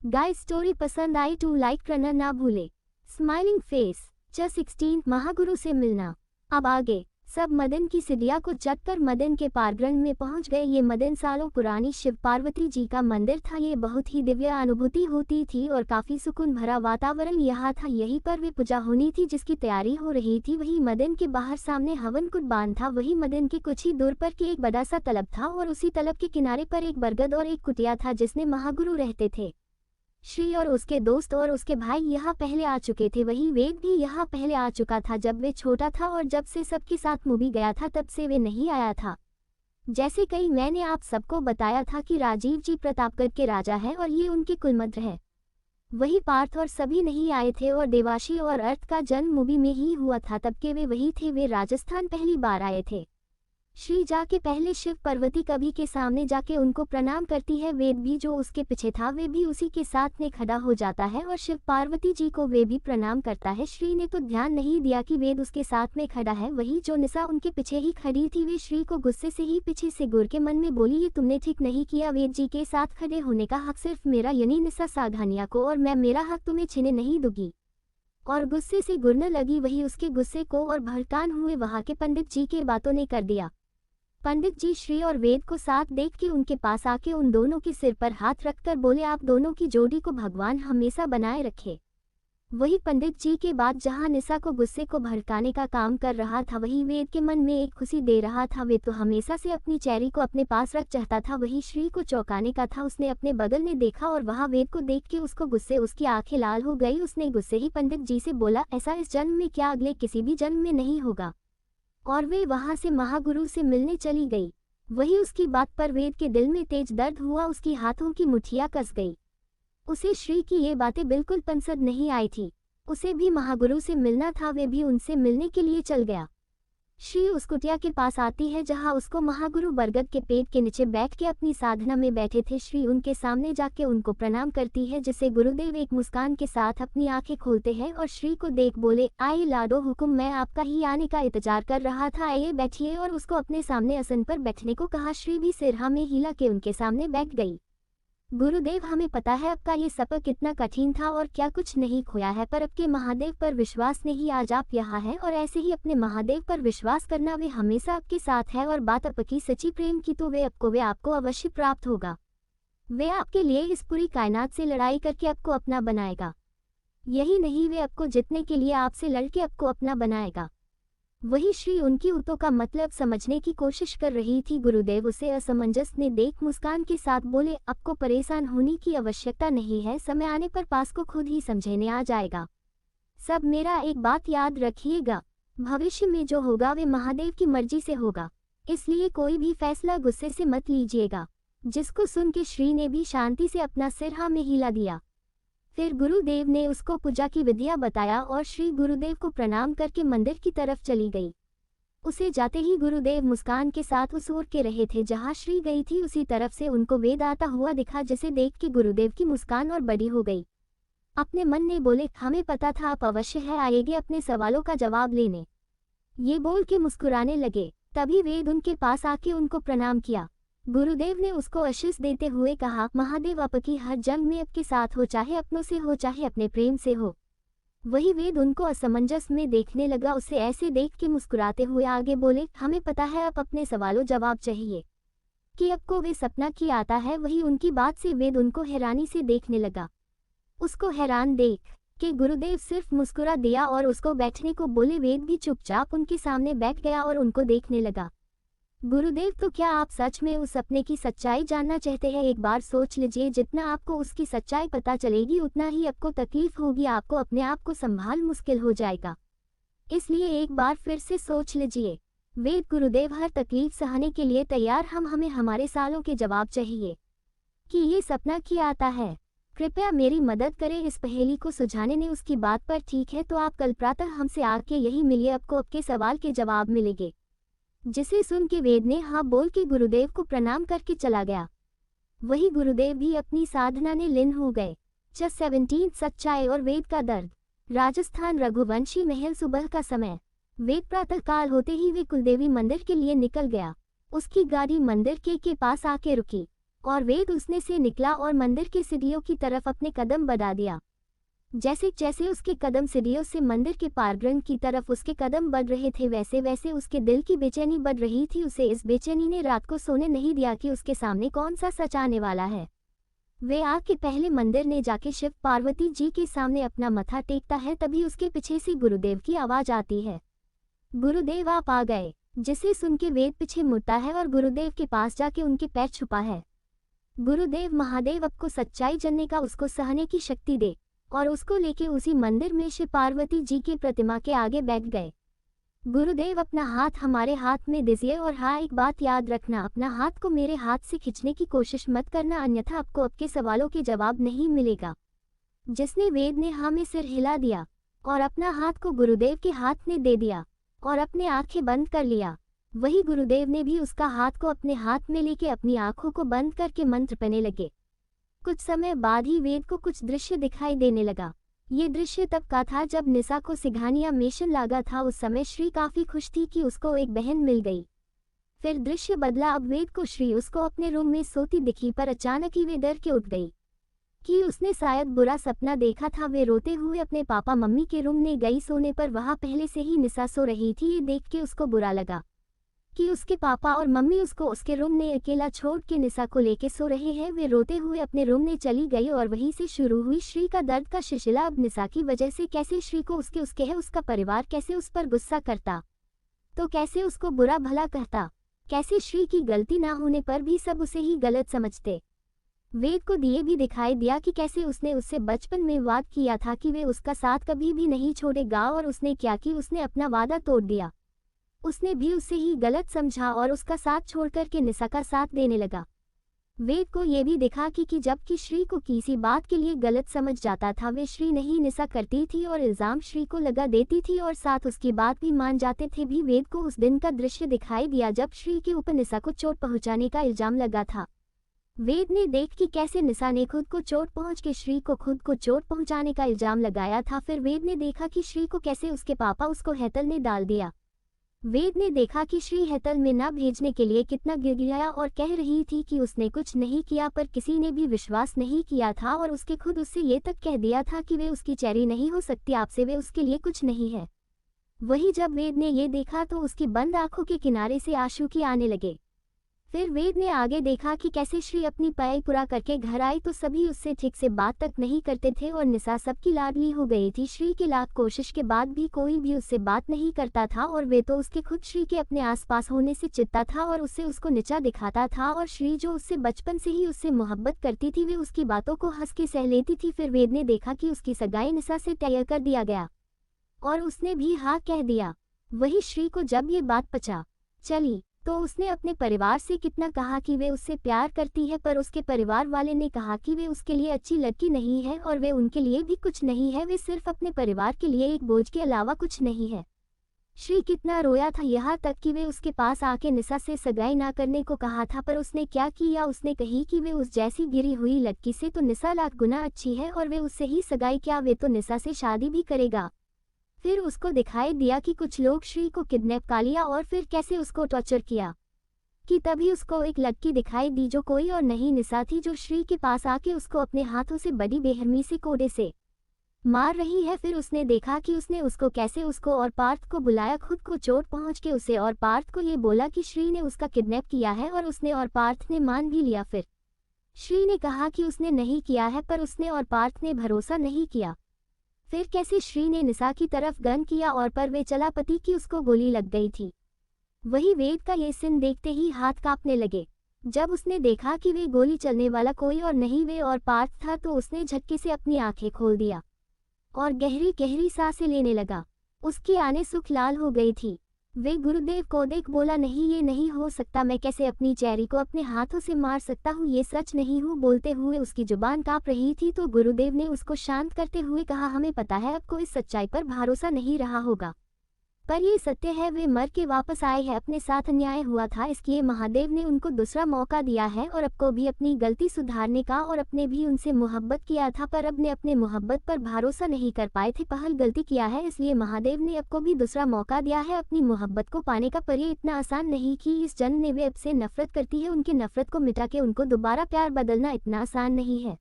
Guys story पसंद आई तो like करना ना भूले। Smiling face. 16 महागुरु से मिलना। अब आगे सब मदन की सिदिया को चट कर मदन के पारग्रह में पहुंच गए। ये मदन सालों पुरानी शिव पार्वती जी का मंदिर था। ये बहुत ही दिव्य अनुभूति होती थी और काफी सुकून भरा वातावरण यहाँ था। यहीं पर वे पूजा होनी थी जिसकी तैयारी हो रही थी। वही मदन के बाहर सामने हवन कुंड बांध था। वही मदन के कुछ ही दूर पर के एक बड़ा सा तलब था और उसी तलब के किनारे पर एक बरगद और एक कुटिया था जिसमें महागुरु रहते थे। श्री और उसके दोस्त और उसके भाई यहाँ पहले आ चुके थे। वही वेद भी यहाँ पहले आ चुका था जब वे छोटा था और जब से सबके साथ मूवी गया था तब से वे नहीं आया था। जैसे कई मैंने आप सबको बताया था कि राजीव जी प्रतापगढ़ के राजा हैं और ये उनके कुलमंत्र है। वही पार्थ और सभी नहीं आए थे और देवाशी और अर्थ का जन्म मूवी में ही हुआ था तब के वे वही थे। वे राजस्थान पहली बार आए थे। श्री जाके पहले शिव पार्वती कभी के सामने जाके उनको प्रणाम करती है। वेद भी जो उसके पीछे था वे भी उसी के साथ में खड़ा हो जाता है और शिव पार्वती जी को वे भी प्रणाम करता है। श्री ने तो ध्यान नहीं दिया कि वेद उसके साथ में खड़ा है। वही जो निशा उनके पीछे ही खड़ी थी वे श्री को गुस्से से ही पीछे से घूर के मन में बोली, ये तुमने ठीक नहीं किया। वेद जी के साथ खड़े होने का हक सिर्फ मेरा यानी निशा साघानिया को और मैं मेरा हक तुम्हें छीने नहीं दूंगी। और गुस्से से घूरने लगी। वही उसके गुस्से को और भड़कान हुए वहां के पंडित जी के बातों ने कर दिया। पंडित जी श्री और वेद को साथ देख के उनके पास आके उन दोनों के सिर पर हाथ रखकर बोले, आप दोनों की जोड़ी को भगवान हमेशा बनाए रखे। वही पंडित जी के बाद जहां निशा को गुस्से को भड़काने का काम कर रहा था वही वेद के मन में एक खुशी दे रहा था। वे तो हमेशा से अपनी चेरी को अपने पास रख चाहता था। वही श्री को चौंकाने का था। उसने अपने बगल में देखा और वहां वेद को देख के उसको गुस्से उसकी आंखें लाल हो गई। उसने गुस्से ही पंडित जी से बोला, ऐसा इस जन्म में क्या अगले किसी भी जन्म में नहीं होगा। और वे वहां से महागुरु से मिलने चली गई। वही उसकी बात पर वेद के दिल में तेज दर्द हुआ। उसकी हाथों की मुठ्ठियां कस गई। उसे श्री की ये बातें बिल्कुल पसंद नहीं आई थी। उसे भी महागुरु से मिलना था। वे भी उनसे मिलने के लिए चल गया। श्री उस कुटिया के पास आती है जहां उसको महागुरु बरगद के पेड़ के नीचे बैठ के अपनी साधना में बैठे थे। श्री उनके सामने जाके उनको प्रणाम करती है जिसे गुरुदेव एक मुस्कान के साथ अपनी आंखें खोलते हैं और श्री को देख बोले, आइए लाडो हुकुम, मैं आपका ही आने का इंतजार कर रहा था, आइए बैठिए। और उसको अपने सामने आसन पर बैठने को कहा। श्री भी सिरहा में हिला के उनके सामने बैठ गई। गुरुदेव, हमें पता है आपका ये सफर कितना कठिन था और क्या कुछ नहीं खोया है, पर आपके महादेव पर विश्वास नहीं, आज आप यहाँ हैं और ऐसे ही अपने महादेव पर विश्वास करना, वे हमेशा आपके साथ है। और बात आपकी सच्ची प्रेम की तो वे आपको अवश्य प्राप्त होगा। वे आपके लिए इस पूरी कायनात से लड़ाई करके आपको अपना बनाएगा। यही नहीं, वे आपको जीतने के लिए आपसे लड़के आपको अपना बनाएगा। वही श्री उनकी उतों का मतलब समझने की कोशिश कर रही थी। गुरुदेव उसे असमंजस ने देख मुस्कान के साथ बोले, आपको परेशान होने की आवश्यकता नहीं है, समय आने पर पास को खुद ही समझने आ जाएगा। सब मेरा एक बात याद रखिएगा, भविष्य में जो होगा वे महादेव की मर्जी से होगा, इसलिए कोई भी फैसला गुस्से से मत लीजिएगा। जिसको सुन के श्री ने भी शांति से अपना सिर हाँ में हिला दिया। फिर गुरुदेव ने उसको पूजा की विधियां बताया और श्री गुरुदेव को प्रणाम करके मंदिर की तरफ चली गई। उसे जाते ही गुरुदेव मुस्कान के साथ उस ओर के रहे थे जहां श्री गई थी। उसी तरफ से उनको वेद आता हुआ दिखा, जिसे देख के गुरुदेव की मुस्कान और बड़ी हो गई। अपने मन ने बोले, हमें पता था आप अवश्य है आएंगे अपने सवालों का जवाब लेने। ये बोल के मुस्कुराने लगे। तभी वेद उनके पास आके उनको प्रणाम किया। गुरुदेव ने उसको आशीष देते हुए कहा, महादेव आपकी हर जंग में आपके साथ हो, चाहे अपनों से हो चाहे अपने प्रेम से हो। वही वेद उनको असमंजस में देखने लगा। उसे ऐसे देख के मुस्कुराते हुए आगे बोले, हमें पता है आप अपने सवालों जवाब चाहिए कि आपको वे सपना की आता है। वही उनकी बात से वेद उनको हैरानी से देखने लगा। उसको हैरान देख के गुरुदेव सिर्फ मुस्कुरा दिया और उसको बैठने को बोले। वेद भी चुपचाप उनके सामने बैठ गया और उनको देखने लगा। गुरुदेव, तो क्या आप सच में उस सपने की सच्चाई जानना चाहते हैं? एक बार सोच लीजिए, जितना आपको उसकी सच्चाई पता चलेगी उतना ही आपको तकलीफ होगी, आपको अपने आप को संभाल मुश्किल हो जाएगा। इसलिए एक बार फिर से सोच लीजिए। वेद, गुरुदेव हर तकलीफ सहने के लिए तैयार, हमें हमारे सवालों के जवाब चाहिए कि ये सपना क्या आता है। कृपया मेरी मदद करें इस पहेली को सुलझाने में। उसकी बात पर ठीक है, तो आप कल प्रातः हमसे आके यही मिलिए, आपको आपके सवाल के जवाब मिलेंगे। जिसे सुन के वेद ने हाँ बोल के गुरुदेव को प्रणाम करके चला गया। वही गुरुदेव भी अपनी साधना में लीन हो गए। 17 सच्चाई और वेद का दर्द। राजस्थान रघुवंशी महल। सुबह का समय। वेद प्रातः काल होते ही वे कुलदेवी मंदिर के लिए निकल गया। उसकी गाड़ी मंदिर के पास आके रुकी और वेद उसने से निकला और मंदिर की सीढ़ियों की तरफ अपने कदम बढ़ा दिया। जैसे जैसे उसके कदम सीढ़ियों से मंदिर के पारगृह की तरफ उसके कदम बढ़ रहे थे, वैसे वैसे उसके दिल की बेचैनी बढ़ रही थी। उसे इस बेचैनी ने रात को सोने नहीं दिया कि उसके सामने कौन सा सच आने वाला है। वे आग के पहले मंदिर ने जाके शिव पार्वती जी के सामने अपना मथा टेकता है, तभी उसके पीछे से गुरुदेव की आवाज आती है, गुरुदेव आप आ गए। जिसे सुन के वेद पीछे मुड़ता है और गुरुदेव के पास जाके उनके पैर छुपा है। गुरुदेव महादेव आपको सच्चाई जानने का, उसको सहने की शक्ति दे। और उसको लेके उसी मंदिर में शिव पार्वती जी की प्रतिमा के आगे बैठ गए। गुरुदेव अपना हाथ हमारे हाथ में दीजिए, और हाँ एक बात याद रखना, अपना हाथ को मेरे हाथ से खींचने की कोशिश मत करना, अन्यथा आपको आपके सवालों के जवाब नहीं मिलेगा। जिसने वेद ने हाँ में सिर हिला दिया और अपना हाथ को गुरुदेव के हाथ में दे दिया और अपने आंखें बंद कर लिया, वही गुरुदेव ने भी उसका हाथ को अपने हाथ में लेके अपनी आंखों को बंद करके मंत्र पढ़ने लगे। कुछ समय बाद ही वेद को कुछ दृश्य दिखाई देने लगा। ये दृश्य तब का था जब निशा को सिघानिया मिशन लगा था। उस समय श्री काफी खुश थी कि उसको एक बहन मिल गई। फिर दृश्य बदला, अब वेद को श्री उसको अपने रूम में सोती दिखी, पर अचानक ही वे डर के उठ गई कि उसने शायद बुरा सपना देखा था। वे रोते हुए अपने पापा मम्मी के रूम में गई सोने पर। वहां पहले से ही निशा सो रही थी। ये देख के उसको बुरा लगा कि उसके पापा और मम्मी उसको उसके रूम में अकेला छोड़ के निशा को लेके सो रहे हैं। वे रोते हुए अपने रूम में चली गई और वहीं से शुरू हुई श्री का दर्द का सिलसिला। अब निशा की वजह से कैसे श्री को उसके है उसका परिवार कैसे उस पर गुस्सा करता, तो कैसे उसको बुरा भला कहता, कैसे श्री की गलती ना होने पर भी सब उसे ही गलत समझते। वेद को दिए भी दिखाई दिया कि कैसे उसने उससे बचपन में वाद किया था कि वे उसका साथ कभी भी नहीं छोड़ेगा, और उसने क्या कि उसने अपना वादा तोड़ दिया। उसने भी उसे ही गलत समझा और उसका साथ छोड़कर के निशा का साथ देने लगा। वेद को ये भी दिखा कि जबकि श्री को किसी बात के लिए गलत समझ जाता था, वे श्री नहीं निशा करती थी और इल्जाम श्री को लगा देती थी और साथ उसकी बात भी मान जाते थे भी। वेद को उस दिन का दृश्य दिखाई दिया जब श्री के ऊपर निशा को चोट पहुंचाने का इल्जाम लगा था। वेद ने देख कि कैसे निशा ने खुद को चोट पहुंच के श्री को खुद को चोट पहुंचाने का इल्जाम लगाया था। फिर वेद ने देखा कि श्री को कैसे उसके पापा उसको हेतल ने डाल दिया। वेद ने देखा कि श्री हेतल में ना भेजने के लिए कितना गिड़गिड़ाया और कह रही थी कि उसने कुछ नहीं किया, पर किसी ने भी विश्वास नहीं किया था और उसके खुद उससे ये तक कह दिया था कि वे उसकी चेरी नहीं हो सकती, आपसे वे उसके लिए कुछ नहीं है। वही जब वेद ने ये देखा तो उसकी बंद आंखों के किनारे से आंसू की आने लगे। फिर वेद ने आगे देखा कि कैसे श्री अपनी पढ़ाई पूरा करके घर आई तो सभी उससे ठीक से बात तक नहीं करते थे और निशा सबकी लाडली हो गई थी। श्री के लाख कोशिश के बाद भी कोई भी उससे बात नहीं करता था और वे तो उसके खुद श्री के अपने आसपास होने से चिढ़ता था और उससे उसको नीचा दिखाता था। और श्री जो उससे बचपन से ही उससे मोहब्बत करती थी, वे उसकी बातों को हंस के सह लेती थी। फिर वेद ने देखा कि उसकी सगाई निशा से तय कर दिया गया और उसने भी हाँ कह दिया। वही श्री को जब ये बात पता चली तो उसने अपने परिवार से कितना कहा कि वे उससे प्यार करती है, पर उसके परिवार वाले ने कहा कि वे उसके लिए अच्छी लड़की नहीं है और वे उनके लिए भी कुछ नहीं है, वे सिर्फ अपने परिवार के लिए एक बोझ के अलावा कुछ नहीं है। श्री कितना रोया था, यहाँ तक कि वे उसके पास आके निशा से सगाई ना करने को कहा था, पर उसने क्या किया, उसने कही कि वे उस जैसी गिरी हुई लड़की से तो निशा लाख गुना अच्छी है और वे उससे ही सगाई क्या, वे तो निशा से शादी भी करेगा। फिर उसको दिखाई दिया कि कुछ लोग श्री को किडनैप कर लिया और फिर कैसे उसको टॉर्चर किया कि तभी उसको एक लड़की दिखाई दी जो कोई और नहीं निशा थी, जो श्री के पास आके उसको अपने हाथों से बड़ी बेरहमी से कोड़े से मार रही है। फिर उसने देखा कि उसने उसको कैसे उसको और पार्थ को बुलाया, खुद को चोट पहुंच के उसे और पार्थ को ये बोला कि श्री ने उसका किडनैप किया है और उसने और पार्थ ने मान भी लिया। फिर श्री ने कहा कि उसने नहीं किया है, पर उसने और पार्थ ने भरोसा नहीं किया। फिर कैसे श्री ने निशा की तरफ गन किया और पर वे चला पति की उसको गोली लग गई थी। वही वेद का ये सीन देखते ही हाथ कांपने लगे। जब उसने देखा कि वे गोली चलने वाला कोई और नहीं वे और पार्थ था तो उसने झटके से अपनी आंखें खोल दिया और गहरी गहरी सांसें लेने लगा। उसकी आंखें सुख लाल हो गई थी। वे गुरुदेव को देख बोला, नहीं ये नहीं हो सकता, मैं कैसे अपनी चेरी को अपने हाथों से मार सकता हूँ, ये सच नहीं हूँ। बोलते हुए उसकी जुबान कांप रही थी तो गुरुदेव ने उसको शांत करते हुए कहा, हमें पता है आपको इस सच्चाई पर भरोसा नहीं रहा होगा, पर ये सत्य है, वे मर के वापस आए हैं, अपने साथ अन्याय हुआ था इसलिए महादेव ने उनको दूसरा मौका दिया है और अब को भी अपनी गलती सुधारने का, और अपने भी उनसे मोहब्बत किया था पर अब ने अपने मोहब्बत पर भरोसा नहीं कर पाए थे, पहल गलती किया है इसलिए महादेव ने अब को भी दूसरा मौका दिया है अपनी मोहब्बत को पाने का। पर ये इतना आसान नहीं कि इस जन्म में वे अब से नफरत करती है, उनकी नफरत को मिटा के उनको दोबारा प्यार बदलना इतना आसान नहीं है।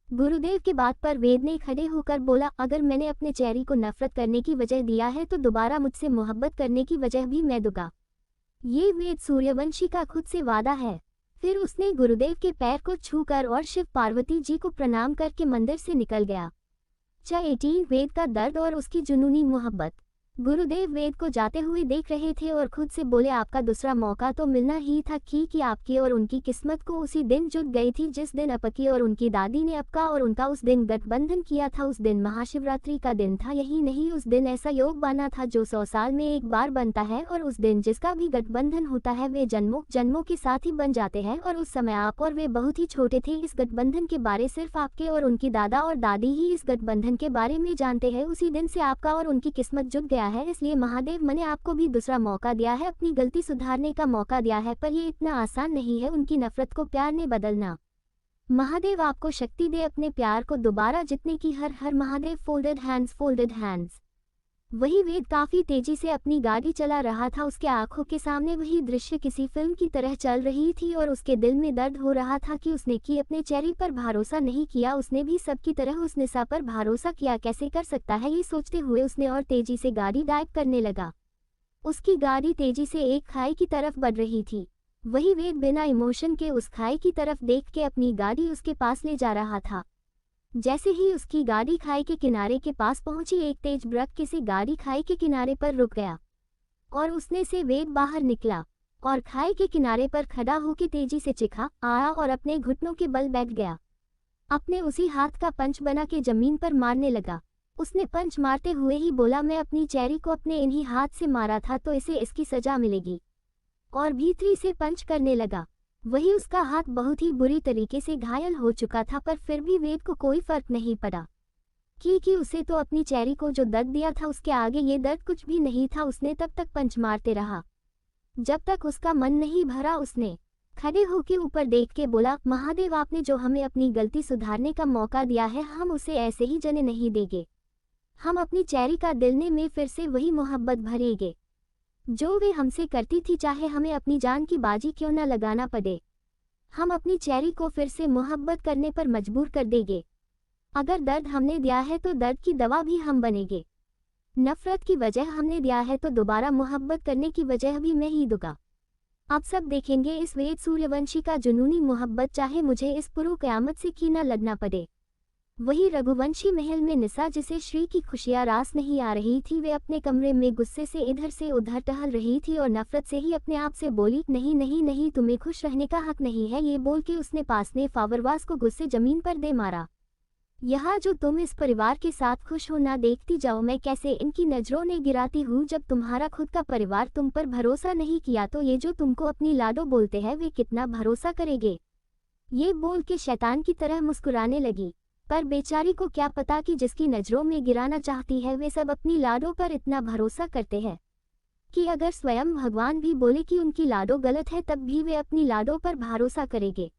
गुरुदेव की बात पर वेद ने खड़े होकर बोला, अगर मैंने अपने चेहरे को नफरत करने की वजह दिया है तो दोबारा मुझसे मोहब्बत करने की वजह भी मैं दूंगा। ये वेद सूर्यवंशी का खुद से वादा है। फिर उसने गुरुदेव के पैर को छूकर और शिव पार्वती जी को प्रणाम करके मंदिर से निकल गया। 18 वेद का दर्द और उसकी जुनूनी मोहब्बत। गुरुदेव वेद को जाते हुए देख रहे थे और खुद से बोले, आपका दूसरा मौका तो मिलना ही था कि आपकी और उनकी किस्मत को उसी दिन जुट गई थी जिस दिन आपकी और उनकी दादी ने आपका और उनका उस दिन गठबंधन किया था। उस दिन महाशिवरात्रि का दिन था, यही नहीं उस दिन ऐसा योग बना था जो 100 साल में एक बार बनता है, और उस दिन जिसका भी गठबंधन होता है वे जन्मों जन्मों के साथ ही बन जाते हैं। और उस समय आप और वे बहुत ही छोटे थे, इस गठबंधन के बारे सिर्फ आपके और उनकी दादा और दादी ही इस गठबंधन के बारे में जानते हैं। उसी दिन से आपका और उनकी किस्मत जुट गया है, इसलिए महादेव मैंने आपको भी दूसरा मौका दिया है, अपनी गलती सुधारने का मौका दिया है, पर ये इतना आसान नहीं है उनकी नफरत को प्यार में बदलना। महादेव आपको शक्ति दे अपने प्यार को दोबारा जीतने की। हर हर Mahadev. Folded hands, folded hands. वही वेद काफी तेजी से अपनी गाड़ी चला रहा था, उसके आंखों के सामने वही दृश्य किसी फिल्म की तरह चल रही थी और उसके दिल में दर्द हो रहा था कि उसने कि अपने चेहरे पर भरोसा नहीं किया, उसने भी सबकी तरह उस निशा पर भरोसा किया, कैसे कर सकता है ये सोचते हुए उसने और तेजी से गाड़ी ड्राइव करने लगा। उसकी गाड़ी तेजी से एक खाई की तरफ बढ़ रही थी। वही वेद बिना इमोशन के उस खाई की तरफ देख के अपनी गाड़ी उसके पास ले जा रहा था। जैसे ही उसकी गाड़ी खाई के किनारे के पास पहुंची, एक तेज ब्रेक से गाड़ी खाई के किनारे पर रुक गया और उसने से वेद बाहर निकला और खाई के किनारे पर खड़ा होकर तेजी से चिखा आया और अपने घुटनों के बल बैठ गया। अपने उसी हाथ का पंच बना के जमीन पर मारने लगा। उसने पंच मारते हुए ही बोला, मैं अपनी चेहरे को अपने इन्हीं हाथ से मारा था तो इसे इसकी सजा मिलेगी, और भीतरी से पंच करने लगा। वही उसका हाथ बहुत ही बुरी तरीके से घायल हो चुका था, पर फिर भी वेद को कोई फर्क नहीं पड़ा कि उसे तो अपनी चेहरे को जो दर्द दिया था उसके आगे ये दर्द कुछ भी नहीं था। उसने तब तक पंच मारते रहा जब तक उसका मन नहीं भरा। उसने खड़े होके ऊपर देख के बोला, महादेव आपने जो हमें अपनी गलती सुधारने का मौका दिया है, हम उसे ऐसे ही जने नहीं देंगे। हम अपनी चेहरे का दिलने में फिर से वही मोहब्बत भरेंगे जो वे हमसे करती थी, चाहे हमें अपनी जान की बाजी क्यों न लगाना पड़े। हम अपनी चेहरे को फिर से मोहब्बत करने पर मजबूर कर देंगे। अगर दर्द हमने दिया है तो दर्द की दवा भी हम बनेंगे। नफरत की वजह हमने दिया है तो दोबारा मोहब्बत करने की वजह भी मैं ही दूंगा। आप सब देखेंगे इस वेद सूर्यवंशी का जुनूनी मोहब्बत, चाहे मुझे इस पुरु क़यामत से की न लगना पड़े। वही रघुवंशी महल में निशा, जिसे श्री की खुशियां रास नहीं आ रही थी, वे अपने कमरे में गुस्से से इधर से उधर टहल रही थी और नफरत से ही अपने आप से बोली, नहीं नहीं नहीं, तुम्हें खुश रहने का हक नहीं है। ये बोल के उसने पास ने फावरवास को गुस्से जमीन पर दे मारा। यहाँ जो तुम इस परिवार के साथ खुश हो ना, देखती जाओ मैं कैसे इनकी नजरों ने गिराती हूँ। जब तुम्हारा खुद का परिवार तुम पर भरोसा नहीं किया तो ये जो तुमको अपनी लाडो बोलते हैं वे कितना भरोसा करेंगे। ये बोल के शैतान की तरह मुस्कुराने लगी, पर बेचारी को क्या पता कि जिसकी नजरों में गिराना चाहती है वे सब अपनी लाडो पर इतना भरोसा करते हैं कि अगर स्वयं भगवान भी बोले कि उनकी लाडो गलत है तब भी वे अपनी लाडो पर भरोसा करेंगे,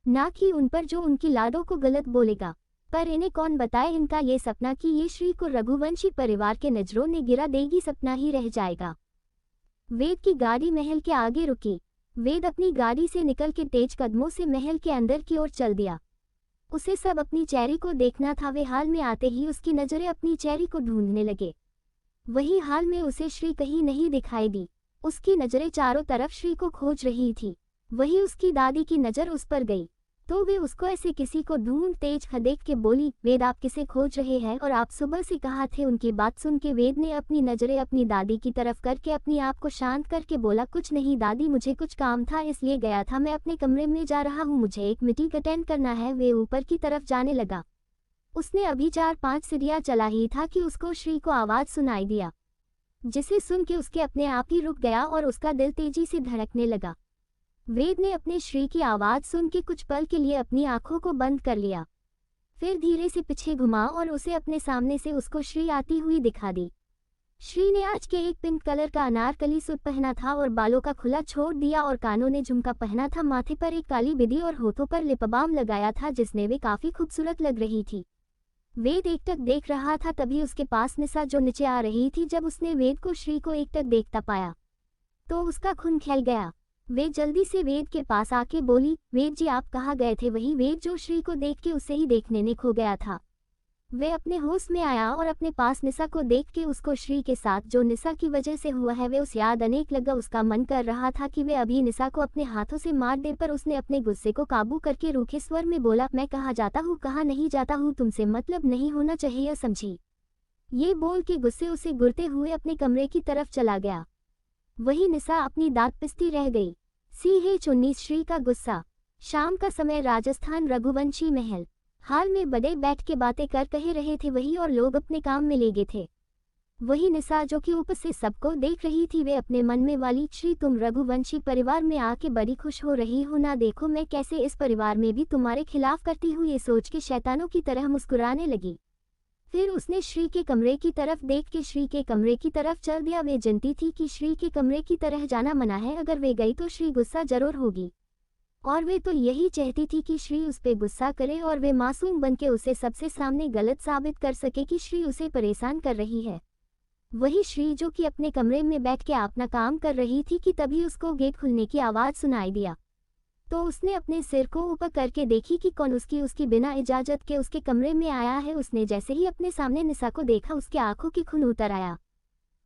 ना कि उन पर जो उनकी लाडो को गलत बोलेगा। पर इन्हें कौन बताए इनका ये सपना कि ये श्री को रघुवंशी परिवार के नजरों ने गिरा देगी, सपना ही रह जाएगा। वेद की गाड़ी महल के आगे रुकी। वेद अपनी गाड़ी से निकल के तेज कदमों से महल के अंदर की ओर चल दिया। उसे सब अपनी चेहरे को देखना था। वे हाल में आते ही उसकी नजरें अपनी चेहरे को ढूंढने लगे। वही हाल में उसे श्री कहीं नहीं दिखाई दी। उसकी नजरें चारों तरफ श्री को खोज रही थी। वही उसकी दादी की नजर उस पर गई तो वे उसको ऐसे किसी को ढूंढ तेज देख के बोली, वेद आप किसे खोज रहे हैं और आप सुबह से कहाँ थे। उनकी बात सुन के वेद ने अपनी नजरें अपनी दादी की तरफ करके अपनी आप को शांत करके बोला, कुछ नहीं दादी, मुझे कुछ काम था इसलिए गया था, मैं अपने कमरे में जा रहा हूँ, मुझे एक मीटिंग अटेंड करना है। वे ऊपर की तरफ जाने लगा। उसने अभी 4-5 सीढ़ियां चला ही था कि उसको श्री को आवाज सुनाई दिया, जिसे सुन के उसके अपने आप ही रुक गया और उसका दिल तेजी से धड़कने लगा। वेद ने अपने श्री की आवाज सुन के कुछ पल के लिए अपनी आंखों को बंद कर लिया, फिर धीरे से पीछे घुमा और उसे अपने सामने से उसको श्री आती हुई दिखा दी। श्री ने आज के एक पिंक कलर का अनारकली सूट पहना था और बालों का खुला छोड़ दिया और कानों ने झुमका पहना था। माथे पर एक काली बिंदी और होठों पर लिप बाम लगाया था जिसने वे काफी खूबसूरत लग रही थी। वेद एकटक देख रहा था, तभी उसके पास निशा जो नीचे आ रही थी। जब उसने वेद को श्री को एकटक देखता पाया तो उसका खून खौल गया। वे जल्दी से वेद के पास आके बोली, वेद जी आप कहाँ गए थे? वही वेद जो श्री को देख के उसे ही देखने ने खो गया था। वे अपने होश में आया और अपने पास निशा को देख के उसको श्री के साथ जो निशा की वजह से हुआ है वे उस याद अनेक लगा। उसका मन कर रहा था कि वे अभी निशा को अपने हाथों से मार दे, पर उसने अपने गुस्से को काबू करके रूखे स्वर में बोला, मैं कहाँ जाता हूँ कहाँ नहीं जाता हूँ, तुमसे मतलब नहीं होना चाहिए समझी। ये बोल के गुस्से उसे गिरते हुए अपने कमरे की तरफ चला गया। वही निशा अपनी दांत पिसती रह गई। CH19 श्री का गुस्सा। शाम का समय, राजस्थान, रघुवंशी महल। हाल में बड़े बैठ के बातें कर कहे रहे थे वही और लोग अपने काम में लगे थे। वही निशा जो कि ऊपर से सबको देख रही थी, वे अपने मन में वाली, श्री तुम रघुवंशी परिवार में आके बड़ी खुश हो रही हो ना, देखो मैं कैसे इस परिवार में भी तुम्हारे खिलाफ करती हूँ। ये सोच के शैतानों की तरह मुस्कुराने लगी। फिर उसने श्री के कमरे की तरफ देख के श्री के कमरे की तरफ चल दिया। वे जानती थी कि श्री के कमरे की तरह जाना मना है, अगर वे गई तो श्री गुस्सा जरूर होगी और वे तो यही चाहती थी कि श्री उस पे गुस्सा करे और वे मासूम बनके उसे सबसे सामने गलत साबित कर सके कि श्री उसे परेशान कर रही है। वही श्री जो कि अपने कमरे में बैठ के अपना काम कर रही थी कि तभी उसको गेट खुलने की आवाज़ सुनाई दिया। तो उसने अपने सिर को ऊपर करके देखी कि कौन उसकी बिना इजाजत के उसके कमरे में आया है। उसने जैसे ही अपने सामने निशा को देखा उसके आंखों की खून उतर आया।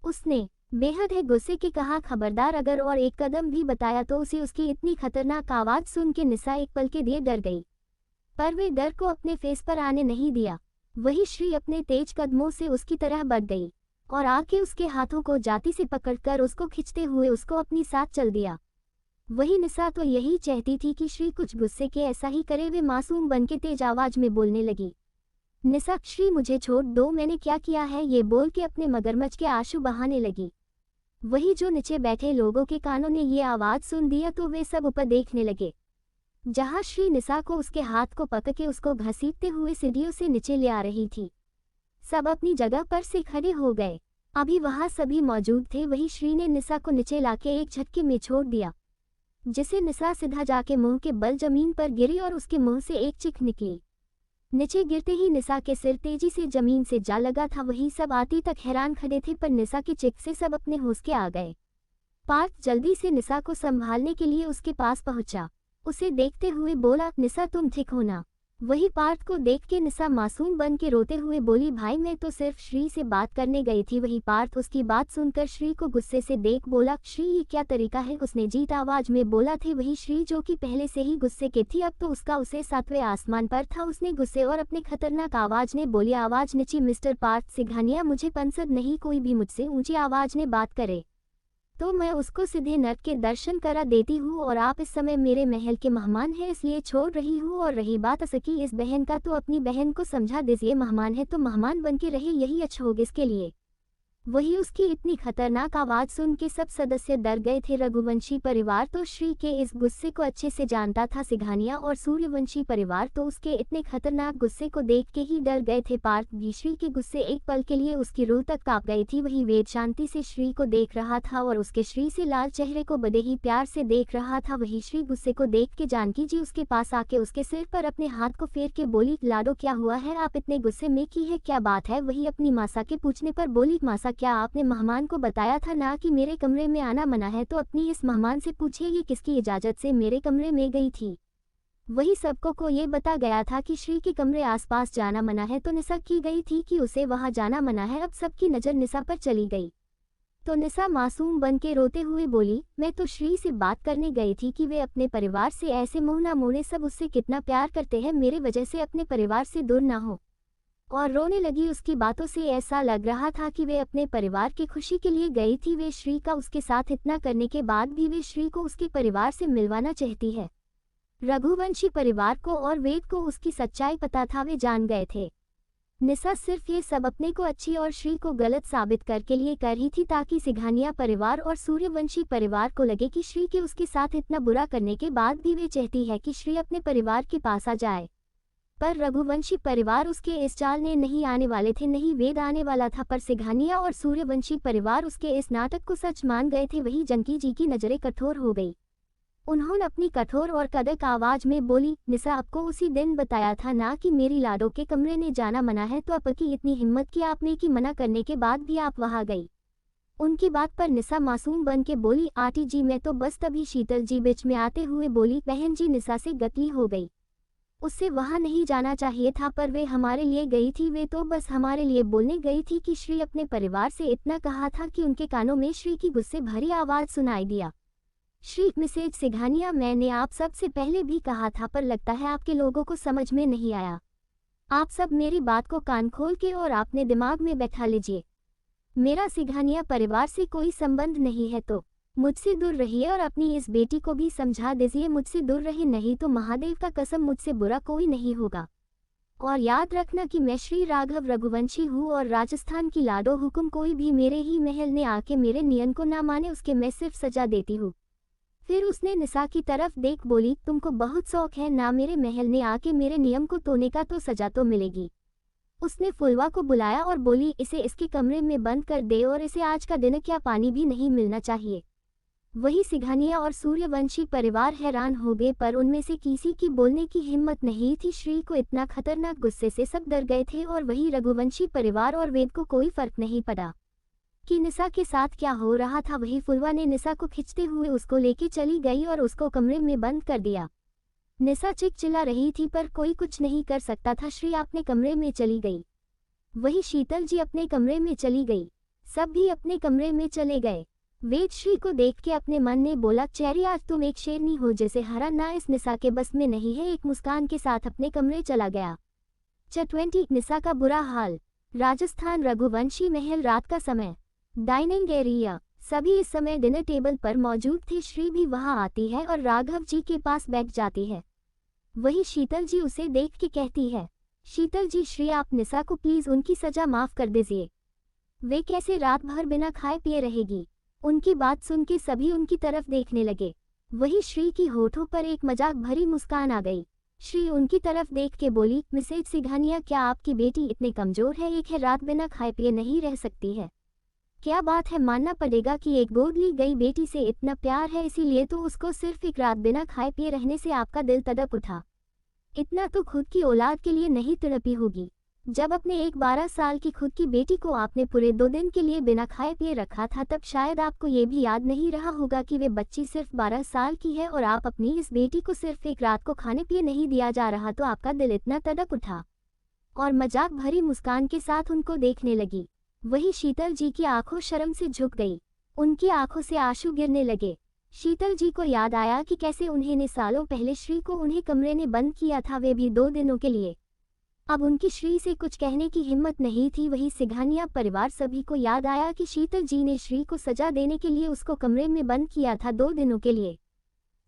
उसने बेहद है गुस्से के कहा, खबरदार अगर और एक कदम भी बताया तो उसे। उसकी इतनी खतरनाक आवाज़ सुन के निशा एक पल के लिए डर गई, पर वे डर को अपने फेस पर आने नहीं दिया। वही श्री अपने तेज कदमों से उसकी तरह बढ़ गई और आके उसके हाथों को जाती से पकड़कर उसको खींचते हुए उसको अपनी साथ चल दिया। वही निशा तो यही चाहती थी कि श्री कुछ गुस्से के ऐसा ही करे। वे मासूम बनके तेज आवाज में बोलने लगी, निशा श्री मुझे छोड़ दो, मैंने क्या किया है? ये बोल के अपने मगरमच्छ के आंसू बहाने लगी। वही जो नीचे बैठे लोगों के कानों ने ये आवाज सुन दिया तो वे सब ऊपर देखने लगे, जहां श्री निशा को उसके हाथ को पकड़ के उसको घसीटते हुए सीढ़ियों से नीचे ले आ रही थी। सब अपनी जगह पर से खड़े हो गए। अभी वहां सभी मौजूद थे। वही श्री ने निशा को नीचे लाके एक झटके में छोड़ दिया, जिसे निशा सीधा जाके मुंह के बल जमीन पर गिरी और उसके मुंह से एक चीख निकली। नीचे गिरते ही निशा के सिर तेजी से जमीन से जा लगा था। वही सब आती तक हैरान खड़े थे, पर निशा की चीख से सब अपने होश के आ गए। पार्थ जल्दी से निशा को संभालने के लिए उसके पास पहुंचा। उसे देखते हुए बोला, निशा तुम ठीक हो ना? वही पार्थ को देख के निशा मासूम बन के रोते हुए बोली, भाई मैं तो सिर्फ श्री से बात करने गई थी। वही पार्थ उसकी बात सुनकर श्री को गुस्से से देख बोला, श्री ये क्या तरीका है? उसने जीत आवाज में बोला थे। वही श्री जो कि पहले से ही गुस्से की थी, अब तो उसका उसे सातवें आसमान पर था। उसने गुस्से और अपने खतरनाक आवाज ने बोली, आवाज नीची मिस्टर पार्थ सिंघानिया, मुझे पसंद नहीं कोई भी मुझसे ऊंची आवाज में बात करे तो मैं उसको सीधे नर्क के दर्शन करा देती हूँ, और आप इस समय मेरे महल के मेहमान हैं इसलिए छोड़ रही हूँ। और रही बात असकी इस बहन का, तो अपनी बहन को समझा दीजिए, मेहमान है तो मेहमान बन के रहे, यही अच्छा होगा इसके लिए। वही उसकी इतनी खतरनाक आवाज सुन के सब सदस्य डर गए थे। रघुवंशी परिवार तो श्री के इस गुस्से को अच्छे से जानता था। सिंघानिया और सूर्यवंशी परिवार तो उसके इतने खतरनाक गुस्से को देख के ही डर गए थे। पार्थ भी श्री के गुस्से एक पल के लिए उसकी रूह तक कांप गई थी। वही वेद शांति से श्री को देख रहा था और उसके श्री से लाल चेहरे को बड़े ही प्यार से देख रहा था। वही श्री गुस्से को देख के जानकी जी उसके पास आके उसके सिर पर अपने हाथ को फेर के बोली, लाडो क्या हुआ है? आप इतने गुस्से में की है, क्या बात है? वही अपनी मासा के पूछने पर बोली, मासा क्या आपने मेहमान को बताया था ना कि मेरे कमरे में आना मना है? तो अपनी इस मेहमान से पूछिए ये किसकी इजाजत से मेरे कमरे में गई थी। वही सबको को ये बता गया था कि श्री के कमरे आसपास जाना मना है, तो निशा की गई थी कि उसे वहां जाना मना है। अब सबकी नजर निशा पर चली गई तो निशा मासूम बन के रोते हुए बोली, मैं तो श्री से बात करने गई थी कि वे अपने परिवार से ऐसे मुंह ना मोड़े, सब उससे कितना प्यार करते हैं, मेरे वजह से अपने परिवार से दूर ना हो। और रोने लगी। उसकी बातों से ऐसा लग रहा था कि वे अपने परिवार की खुशी के लिए गई थी। वे श्री का उसके साथ इतना करने के बाद भी वे श्री को उसके परिवार से मिलवाना चाहती है। रघुवंशी परिवार को और वेद को उसकी सच्चाई पता था, वे जान गए थे। निशा सिर्फ ये सब अपने को अच्छी और श्री को गलत साबित करके लिए कर रही थी, ताकि सिंघानिया परिवार और सूर्यवंशी परिवार को लगे कि श्री के उसके साथ इतना बुरा करने के बाद भी वे चाहती है कि श्री अपने परिवार के पास आ जाए। पर रघुवंशी परिवार उसके इस चाल ने नहीं आने वाले थे, नहीं वेद आने वाला था। पर सिंघानिया और सूर्यवंशी परिवार उसके इस नाटक को सच मान गए थे। वही जानकी जी की नजरें कठोर हो गई। उन्होंने अपनी कठोर और कड़क आवाज में बोली, निशा, आपको उसी दिन बताया था ना कि मेरी लाडो के कमरे में जाना मना है, तो आपकी इतनी हिम्मत की आपने कि मना करने के बाद भी आप वहां गई। उनकी बात पर निशा मासूम बन के बोली, आंटी जी मैं तो बस। तभी शीतल जी बीच में आते हुए बोली, बहन जी निशा से गलती हो गई, उससे वहां नहीं जाना चाहिए था, पर वे हमारे लिए गई थी। वे तो बस हमारे लिए बोलने गई थी कि श्री अपने परिवार से इतना कहा था कि उनके कानों में श्री की गुस्से भरी आवाज सुनाई दिया। श्री, मिसेज सिंघानिया, मैंने आप सब से पहले भी कहा था, पर लगता है आपके लोगों को समझ में नहीं आया। आप सब मेरी बात को कान खोल के और आपने दिमाग में बैठा लीजिए। मेरा सिंघानिया परिवार से कोई संबंध नहीं है, तो मुझसे दूर रहिए और अपनी इस बेटी को भी समझा दीजिए मुझसे दूर रहे, नहीं तो महादेव का कसम मुझसे बुरा कोई नहीं होगा। और याद रखना कि मैं श्री राघव रघुवंशी हूँ और राजस्थान की लाडो। हुक्म कोई भी मेरे ही महल ने आके मेरे नियम को ना माने, उसके मैं सिर्फ सजा देती हूँ। फिर उसने निशा की तरफ देख बोली, तुमको बहुत शौक है ना मेरे महल ने आके मेरे नियम को तोड़ने का, तो सजा तो मिलेगी। उसने फुलवा को बुलाया और बोली, इसे इसके कमरे में बंद कर दे और इसे आज का दिन क्या पानी भी नहीं मिलना चाहिए। वही सिंघानिया और सूर्यवंशी परिवार हैरान हो गए, पर उनमें से किसी की बोलने की हिम्मत नहीं थी। श्री को इतना खतरनाक गुस्से से सब डर गए थे और वही रघुवंशी परिवार और वेद को कोई फर्क नहीं पड़ा कि निशा के साथ क्या हो रहा था। वही फुलवा ने निशा को खींचते हुए उसको लेके चली गई और उसको कमरे में बंद कर दिया। निशा चिल्ला रही थी पर कोई कुछ नहीं कर सकता था। श्री अपने कमरे में चली गई, वही शीतल जी अपने कमरे में चली गई, सब भी अपने कमरे में चले गए। वेद श्री को देख के अपने मन में बोला, चेरी आज तुम एक शेरनी हो जैसे हरा ना, इस निशा के बस में नहीं है। एक मुस्कान के साथ अपने कमरे चला गया। 20 निशा का बुरा हाल। राजस्थान रघुवंशी महल, रात का समय, डाइनिंग एरिया। सभी इस समय डिनर टेबल पर मौजूद थे। श्री भी वहां आती है और राघव जी के पास बैठ जाती है। वही शीतल जी उसे देख के कहती है, शीतल जी, श्री आप निशा को प्लीज उनकी सजा माफ कर दीजिए। वे कैसे रात भर बिना खाए पिए रहेगी। उनकी बात सुन के सभी उनकी तरफ देखने लगे। वही श्री की होठों पर एक मजाक भरी मुस्कान आ गई। श्री उनकी तरफ देख के बोली, मिसेज सिंघानिया, क्या आपकी बेटी इतनी कमजोर है? एक है रात बिना खाए पिए नहीं रह सकती है। क्या बात है, मानना पड़ेगा कि एक गोद ली गई बेटी से इतना प्यार है, इसीलिए तो उसको सिर्फ एक रात बिना खाए पिए रहने से आपका दिल तड़प उठा। इतना तो खुद की औलाद के लिए नहीं तड़पी होगी। जब अपने एक 12 साल की खुद की बेटी को आपने पूरे 2 दिन के लिए बिना खाए पिए रखा था, तब शायद आपको ये भी याद नहीं रहा होगा कि वे बच्ची सिर्फ 12 साल की है और आप अपनी इस बेटी को सिर्फ एक रात को खाने पिए नहीं दिया जा रहा, तो आपका दिल इतना तड़प उठा। और मजाक भरी मुस्कान के साथ उनको देखने लगी। वही शीतल जी की आंखों शर्म से झुक गई, उनकी आंखों से आंसू गिरने लगे। शीतल जी को याद आया कि कैसे उन्होंने सालों पहले श्री को उन्हें कमरे में बंद किया था, वे भी 2 दिनों के लिए। अब उनकी श्री से कुछ कहने की हिम्मत नहीं थी। वही सिंघानिया परिवार सभी को याद आया कि शीतल जी ने श्री को सजा देने के लिए उसको कमरे में बंद किया था 2 दिनों के लिए।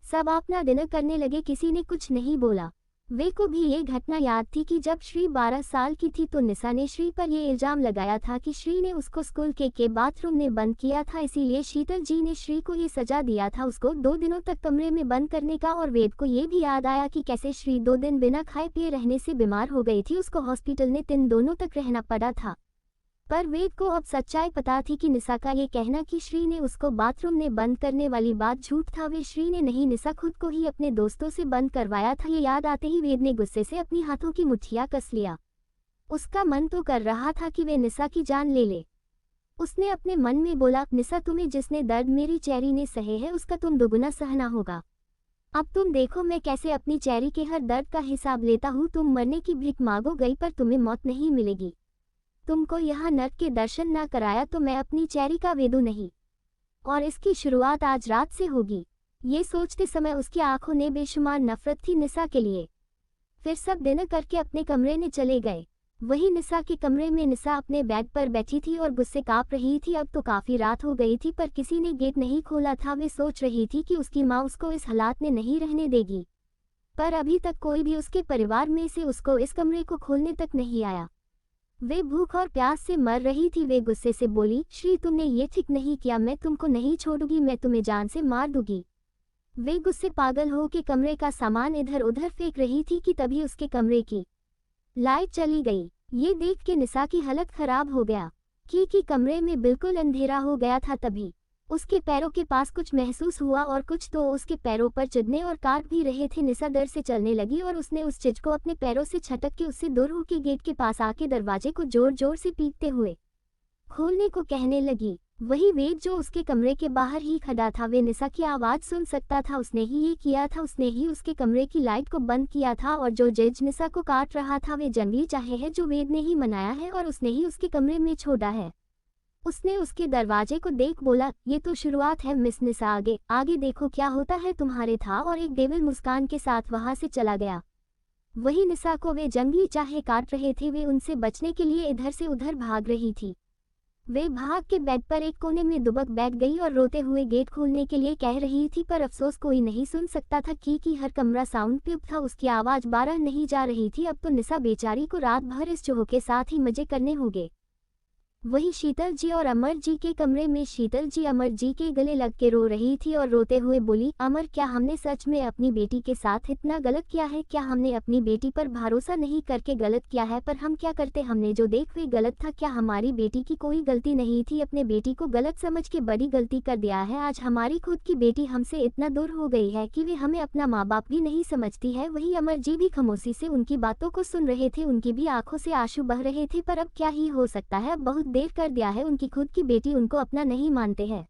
सब अपना डिनर करने लगे, किसी ने कुछ नहीं बोला। वे को भी ये घटना याद थी कि जब श्री 12 साल की थी तो निशा ने श्री पर यह इल्जाम लगाया था कि श्री ने उसको स्कूल के बाथरूम में बंद किया था, इसीलिए शीतल जी ने श्री को ये सजा दिया था, उसको 2 दिनों तक कमरे में बंद करने का। और वेद को ये भी याद आया कि कैसे श्री 2 दिन बिना खाए पिए रहने से बीमार हो गई थी, उसको हॉस्पिटल में 3 दिनों तक रहना पड़ा था। पर वेद को अब सच्चाई पता थी कि निशा का ये कहना कि श्री ने उसको बाथरूम में बंद करने वाली बात झूठ था। वे श्री ने नहीं, निशा खुद को ही अपने दोस्तों से बंद करवाया था। ये याद आते ही वेद ने गुस्से से अपनी हाथों की मुट्ठियां कस लिया। उसका मन तो कर रहा था कि वे निशा की जान ले ले। उसने अपने मन में बोला, निशा, तुम्हें जिसने दर्द मेरी चेरी ने सहे है उसका तुम दोगुना सहना होगा। अब तुम देखो मैं कैसे अपनी चेरी के हर दर्द का हिसाब लेता हूँ। तुम मरने की भीख मांगो गई पर तुम्हें मौत नहीं मिलेगी। तुमको यहाँ नर्क के दर्शन ना कराया तो मैं अपनी चेरी का वेदू नहीं, और इसकी शुरुआत आज रात से होगी। ये सोचते समय उसकी आंखों ने बेशुमार नफरत थी निशा के लिए। फिर सब डिनर करके अपने कमरे में चले गए। वही निशा के कमरे में निशा अपने बेड पर बैठी थी और गुस्से कांप रही थी। अब तो काफी रात हो गई थी पर किसी ने गेट नहीं खोला था। वे सोच रही थी कि उसकी माँ उसको इस हालात में नहीं रहने देगी, पर अभी तक कोई भी उसके परिवार में से उसको इस कमरे को खोलने तक नहीं आया। वे भूख और प्यास से मर रही थी। वे गुस्से से बोली, श्री, तुमने ये ठीक नहीं किया, मैं तुमको नहीं छोड़ूंगी, मैं तुम्हें जान से मार दूंगी। वे गुस्से पागल हो के कमरे का सामान इधर उधर फेंक रही थी कि तभी उसके कमरे की लाइट चली गई। ये देख के निसा की हालत खराब हो गया। की कमरे में बिल्कुल अंधेरा हो गया था। तभी उसके पैरों के पास कुछ महसूस हुआ और कुछ तो उसके पैरों पर चुभने और काट भी रहे थे। निसा डर से चलने लगी और उसने उस चीज को अपने पैरों से छटक के उससे दूर होकर गेट के पास आके दरवाजे को जोर जोर से पीटते हुए खोलने को कहने लगी। वही वेद जो उसके कमरे के बाहर ही खड़ा था, वे निसा की आवाज़ सुन सकता था। उसने ही ये किया था, उसने ही उसके कमरे की लाइट को बंद किया था और जो जज निसा को काट रहा था वे जंगली चाहे है जो वेद ने ही मनाया है और उसने ही उसके कमरे में छोड़ा है। उसने उसके दरवाजे को देख बोला, ये तो शुरुआत है मिस निसा, आगे आगे देखो क्या होता है तुम्हारे था, और एक डेविल मुस्कान के साथ वहां से चला गया। वही निसा को वे जंगली चाहे काट रहे थे। वे उनसे बचने के लिए इधर से उधर भाग रही थी। वे भाग के बेड पर एक कोने में दुबक बैठ गई और रोते हुए गेट खोलने के लिए कह रही थी, पर अफसोस कोई नहीं सुन सकता था कि हर कमरा साउंड प्रूफ था। उसकी आवाज़ बाहर नहीं जा रही थी। अब तो निसा बेचारी को रात भर इस चूहों के साथ ही मजे करने होंगे। वही शीतल जी और अमर जी के कमरे में शीतल जी अमर जी के गले लग के रो रही थी और रोते हुए बोली, अमर क्या हमने सच में अपनी बेटी के साथ इतना गलत किया है? क्या हमने अपनी बेटी पर भरोसा नहीं करके गलत किया है? पर हम क्या करते, हमने जो देख वे गलत था। क्या हमारी बेटी की कोई गलती नहीं थी? अपने बेटी को गलत समझ के बड़ी गलती कर दिया है। आज हमारी खुद की बेटी हमसे इतना दूर हो गई है कि वे हमें अपना माँ बाप भी नहीं समझती है। वही अमर जी भी खामोशी से उनकी बातों को सुन रहे थे। उनकी भी आंखों से आंसू बह रहे थे, पर अब क्या ही हो सकता है, अब बहुत देर कर दिया है। उनकी खुद की बेटी उनको अपना नहीं मानते हैं।